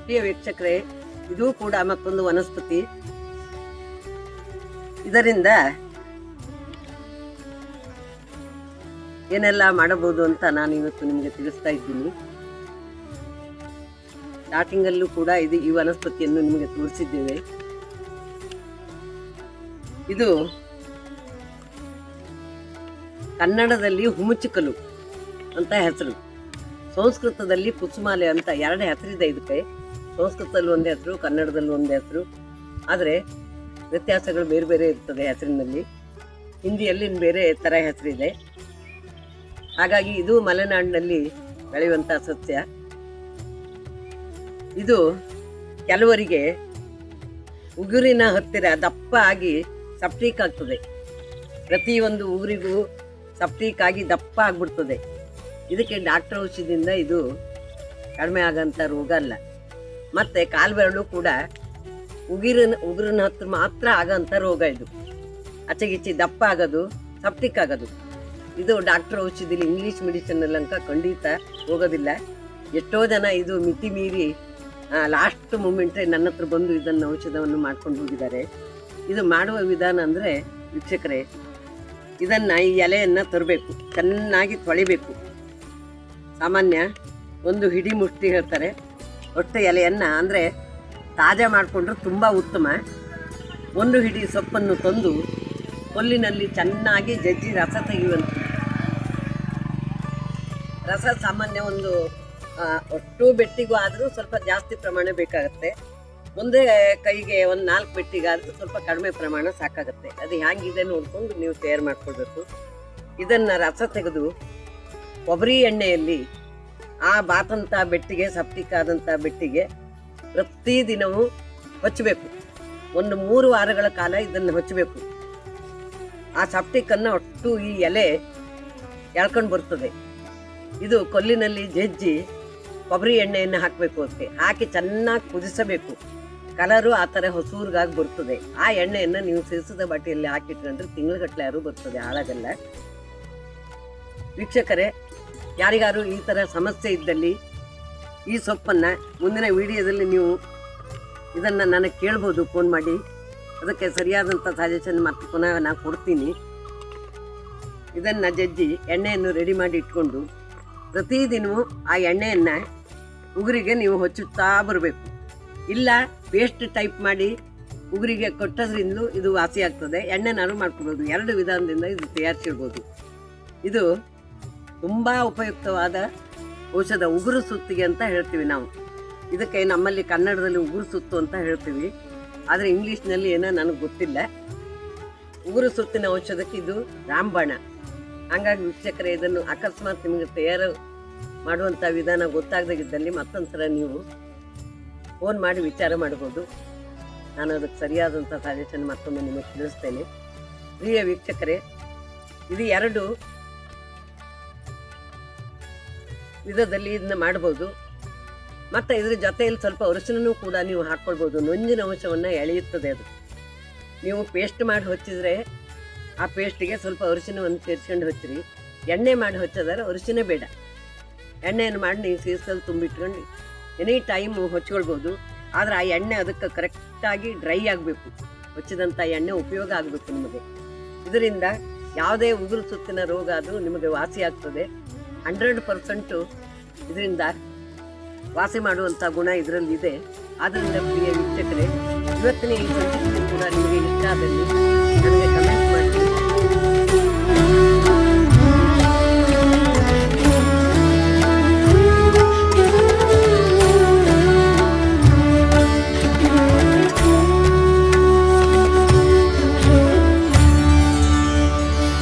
ಪ್ರಿಯ ವೀಕ್ಷಕರೇ, ಇದು ಕೂಡ ಮತ್ತೊಂದು ವನಸ್ಪತಿ. ಇದರಿಂದ ಏನೆಲ್ಲ ಮಾಡಬಹುದು ಅಂತ ನಾನು ಇವತ್ತು ನಿಮಗೆ ತಿಳಿಸ್ತಾ ಇದ್ದೀನಿ. ಸ್ಟಾರ್ಟಿಂಗಲ್ಲೂ ಕೂಡ ಈ ವನಸ್ಪತಿಯನ್ನು ನಿಮಗೆ ತೋರಿಸಿದ್ದೇವೆ. ಇದು ಕನ್ನಡದಲ್ಲಿ ಹುಮುಚಿಕಲು ಅಂತ ಹೆಸರು, ಸಂಸ್ಕೃತದಲ್ಲಿ ಕುಸುಮಾಲೆ ಅಂತ ಎರಡು ಹೆಸರಿದೆ ಇದಕ್ಕೆ. ಸಂಸ್ಕೃತದಲ್ಲಿ ಒಂದು ಹೆಸರು, ಕನ್ನಡದಲ್ಲಿ ಒಂದು ಹೆಸರು, ಆದರೆ ವ್ಯತ್ಯಾಸಗಳು ಬೇರೆ ಬೇರೆ ಇರ್ತದೆ ಹೆಸರಿನಲ್ಲಿ. ಹಿಂದಿಯಲ್ಲಿ ಬೇರೆ ಥರ ಹೆಸರಿದೆ. ಹಾಗಾಗಿ ಇದು ಮಲೆನಾಡಿನಲ್ಲಿ ಬೆಳೆಯುವಂಥ ಸಸ್ಯ. ಇದು ಕೆಲವರಿಗೆ ಉಗುರಿನ ಹತ್ತಿರ ದಪ್ಪ ಆಗಿ ಸಪ್ಟಿಕ್ ಆಗ್ತದೆ. ಪ್ರತಿಯೊಂದು ಉಗುರಿಗೂ ಸಪ್ಟಿಕ್ ಆಗಿ ದಪ್ಪ ಆಗ್ಬಿಡ್ತದೆ. ಇದಕ್ಕೆ ಡಾಕ್ಟರ್ ಔಷಧಿಯಿಂದ ಇದು ಕಡಿಮೆ ಆಗೋಂಥ ರೋಗ ಅಲ್ಲ. ಮತ್ತು ಕಾಲ್ಬೆರಳು ಕೂಡ ಉಗುರಿನ ಹತ್ರ ಮಾತ್ರ ಆಗೋಂಥ ರೋಗ ಇದು. ಆಚೆಗಿಚ್ಚಿ ದಪ್ಪ ಆಗೋದು, ಸಪ್ಟಿಕ್ ಆಗೋದು, ಇದು ಡಾಕ್ಟರ್ ಔಷಧಿಲಿ ಇಂಗ್ಲೀಷ್ ಮೆಡಿಸಿನಲ್ಲಂಕ ಖಂಡಿತ ಹೋಗೋದಿಲ್ಲ. ಎಷ್ಟೋ ಜನ ಇದು ಮಿತಿ ಮೀರಿ ಲಾಸ್ಟ್ ಮೂಮೆಂಟ್ರೆ ನನ್ನ ಹತ್ರ ಬಂದು ಇದನ್ನು ಔಷಧವನ್ನು ಮಾಡ್ಕೊಂಡು ಹೋಗಿದ್ದಾರೆ. ಇದು ಮಾಡುವ ವಿಧಾನ ಅಂದರೆ ವೀಕ್ಷಕರೇ, ಇದನ್ನು ಈ ಎಲೆಯನ್ನು ತರಬೇಕು, ಚೆನ್ನಾಗಿ ತೊಳಿಬೇಕು. ಸಾಮಾನ್ಯ ಒಂದು ಹಿಡಿ ಮುಷ್ಟಿ ಹೇಳ್ತಾರೆ. ಒಟ್ಟು ಎಲೆಯನ್ನು ಅಂದರೆ ತಾಜಾ ಮಾಡಿಕೊಂಡ್ರೆ ತುಂಬ ಉತ್ತಮ. ಒಂದು ಹಿಡಿ ಸೊಪ್ಪನ್ನು ತಂದು ಕೊಲ್ಲಿನಲ್ಲಿ ಚೆನ್ನಾಗಿ ಜಜ್ಜಿ ರಸ ತೆಗೆಯುವಂಥ ರಸ ಸಾಮಾನ್ಯ ಒಂದು ಒಟ್ಟು ಬೆಟ್ಟಿಗೂ ಆದರೂ ಸ್ವಲ್ಪ ಜಾಸ್ತಿ ಪ್ರಮಾಣ ಬೇಕಾಗುತ್ತೆ. ಮುಂದೆ ಕೈಗೆ ಒಂದು 4 ಬೆಟ್ಟಿಗಾದರೂ ಸ್ವಲ್ಪ ಕಡಿಮೆ ಪ್ರಮಾಣ ಸಾಕಾಗುತ್ತೆ. ಅದು ಹೇಗಿದೆ ನೋಡಿಕೊಂಡು ನೀವು ತಯಾರು ಮಾಡ್ಕೊಳ್ಬೇಕು. ಇದನ್ನು ರಸ ತೆಗೆದು ಕೊಬ್ಬರಿ ಎಣ್ಣೆಯಲ್ಲಿ ಆ ಬಾತಂಥ ಬೆಟ್ಟಿಗೆ, ಸಪ್ಟಿಕ್ ಆದಂಥ ಬೆಟ್ಟಿಗೆ ಪ್ರತಿದಿನವೂ ಹಚ್ಚಬೇಕು. ಒಂದು 3 ವಾರಗಳ ಕಾಲ ಇದನ್ನು ಹಚ್ಚಬೇಕು. ಆ ಸಪ್ಟಿಕ್ಕನ್ನು ಒಟ್ಟು ಈ ಎಲೆ ಎಳ್ಕೊಂಡು ಬರ್ತದೆ. ಇದು ಕೊಲ್ಲಿನಲ್ಲಿ ಜಜ್ಜಿ ಕೊಬ್ಬರಿ ಎಣ್ಣೆಯನ್ನು ಹಾಕಬೇಕು. ಅದಕ್ಕೆ ಹಾಕಿ ಚೆನ್ನಾಗಿ ಕುದಿಸಬೇಕು. ಕಲರು ಆ ಥರ ಹೊಸೂರ್ಗಾಗಿ ಬರ್ತದೆ. ಆ ಎಣ್ಣೆಯನ್ನು ನೀವು ಸೇರಿಸಿದ ಬಾಟಿಯಲ್ಲಿ ಹಾಕಿಟ್ಕೊಂಡ್ರೆ ತಿಂಗಳಗಟ್ಟಲೆ ಯಾರು ಬರ್ತದೆ, ಹಾಳಾಗಲ್ಲ. ವೀಕ್ಷಕರೇ, ಯಾರಿಗಾರು ಈ ಥರ ಸಮಸ್ಯೆ ಇದ್ದಲ್ಲಿ ಈ ಸೊಪ್ಪನ್ನು ಮುಂದಿನ ವಿಡಿಯೋದಲ್ಲಿ ನೀವು ಇದನ್ನು ನನಗೆ ಕೇಳ್ಬೋದು ಫೋನ್ ಮಾಡಿ. ಅದಕ್ಕೆ ಸರಿಯಾದಂಥ ಸಜೆಷನ್ ಮತ್ತೆ ಪುನಃ ನಾನು ಕೊಡ್ತೀನಿ. ಇದನ್ನು ಜಜ್ಜಿ ಎಣ್ಣೆಯನ್ನು ರೆಡಿ ಮಾಡಿ ಇಟ್ಕೊಂಡು ಪ್ರತಿದಿನವೂ ಆ ಎಣ್ಣೆಯನ್ನು ಉಗುರಿಗೆ ನೀವು ಹಚ್ಚುತ್ತಾ ಬರಬೇಕು. ಇಲ್ಲ ಪೇಸ್ಟ್ ಟೈಪ್ ಮಾಡಿ ಉಗುರಿಗೆ ಕೊಟ್ಟದ್ರಿಂದಲೂ ಇದು ವಾಸಿ ಆಗ್ತದೆ. ಎಣ್ಣೆನಾರು ಮಾಡ್ಕೊಬೋದು. 2 ವಿಧಾನದಿಂದ ಇದು ತಯಾರಿಸಿಡ್ಬೋದು. ಇದು ತುಂಬ ಉಪಯುಕ್ತವಾದ ಔಷಧ. ಉಗುರು ಸುತ್ತಿಗೆ ಅಂತ ಹೇಳ್ತೀವಿ ನಾವು ಇದಕ್ಕೆ. ನಮ್ಮಲ್ಲಿ ಕನ್ನಡದಲ್ಲಿ ಉಗುರು ಸುತ್ತು ಅಂತ ಹೇಳ್ತೀವಿ, ಆದರೆ ಇಂಗ್ಲೀಷ್ನಲ್ಲಿ ಏನೋ ನನಗೆ ಗೊತ್ತಿಲ್ಲ. ಉಗುರು ಸುತ್ತಿನ ಔಷಧಕ್ಕೆ ಇದು ರಾಮಬಾಣ. ಹಾಗಾಗಿ ವೀಕ್ಷಕರೇ, ಇದನ್ನು ಅಕಸ್ಮಾತ್ ನಿಮಗೆ ತಯಾರು ಮಾಡುವಂಥ ವಿಧಾನ ಗೊತ್ತಾಗದಾಗಿದ್ದಲ್ಲಿ ಮತ್ತೊಂದು ಸಲ ನೀವು ಫೋನ್ ಮಾಡಿ ವಿಚಾರ ಮಾಡ್ಬೋದು. ನಾನು ಅದಕ್ಕೆ ಸರಿಯಾದಂಥ ಸಜೆಷನ್ ಮತ್ತೊಮ್ಮೆ ನಿಮಗೆ ತಿಳಿಸ್ತೇನೆ. ಪ್ರಿಯ ವೀಕ್ಷಕರೇ, ಇದು 2 ವಿಧದಲ್ಲಿ ಇದನ್ನ ಮಾಡ್ಬೋದು. ಮತ್ತು ಇದ್ರ ಜೊತೆಯಲ್ಲಿ ಸ್ವಲ್ಪ ಅರಿಶಿನೂ ಕೂಡ ನೀವು ಹಾಕ್ಕೊಳ್ಬೋದು. ನೊಂಜಿನ ಅಂಶವನ್ನು ಎಳೆಯುತ್ತದೆ ಅದು. ನೀವು ಪೇಸ್ಟ್ ಮಾಡಿ ಹಚ್ಚಿದ್ರೆ ಆ ಪೇಸ್ಟಿಗೆ ಸ್ವಲ್ಪ ಅರಿಶಿನವನ್ನು ಸೇರಿಸ್ಕೊಂಡು ಹಚ್ಚಿರಿ. ಎಣ್ಣೆ ಮಾಡಿ ಹಚ್ಚೋದಾದ್ರೆ ಅರಿಶಿನ ಬೇಡ. ಎಣ್ಣೆಯನ್ನು ಮಾಡಿ ನೀವು ಸೀಸಲ್ಲಿ ತುಂಬಿಟ್ಕೊಂಡು ಎನಿ ಟೈಮು ಹಚ್ಕೊಳ್ಬೋದು. ಆದರೆ ಆ ಎಣ್ಣೆ ಅದಕ್ಕೆ ಕರೆಕ್ಟಾಗಿ ಡ್ರೈ ಆಗಬೇಕು. ಹಚ್ಚಿದಂಥ ಎಣ್ಣೆ ಉಪಯೋಗ ಆಗಬೇಕು ನಿಮಗೆ. ಇದರಿಂದ ಯಾವುದೇ ಉಗುರು ಸುತ್ತಿನ ರೋಗ ಅದು ನಿಮಗೆ ವಾಸಿ ಆಗ್ತದೆ. 100% ಇದರಿಂದ ವಾಸಿ ಮಾಡುವಂಥ ಗುಣ ಇದರಲ್ಲಿದೆ. ಆದ್ದರಿಂದ ಪ್ರಿಯ ವೀಕ್ಷಕರೇ, ಇವತ್ತಿನ ಈ ಸಂಚಿಕೆ ಕೂಡ ನಿಮಗೆ ಇಷ್ಟ ಆದಲ್ಲಿ ನನಗೆ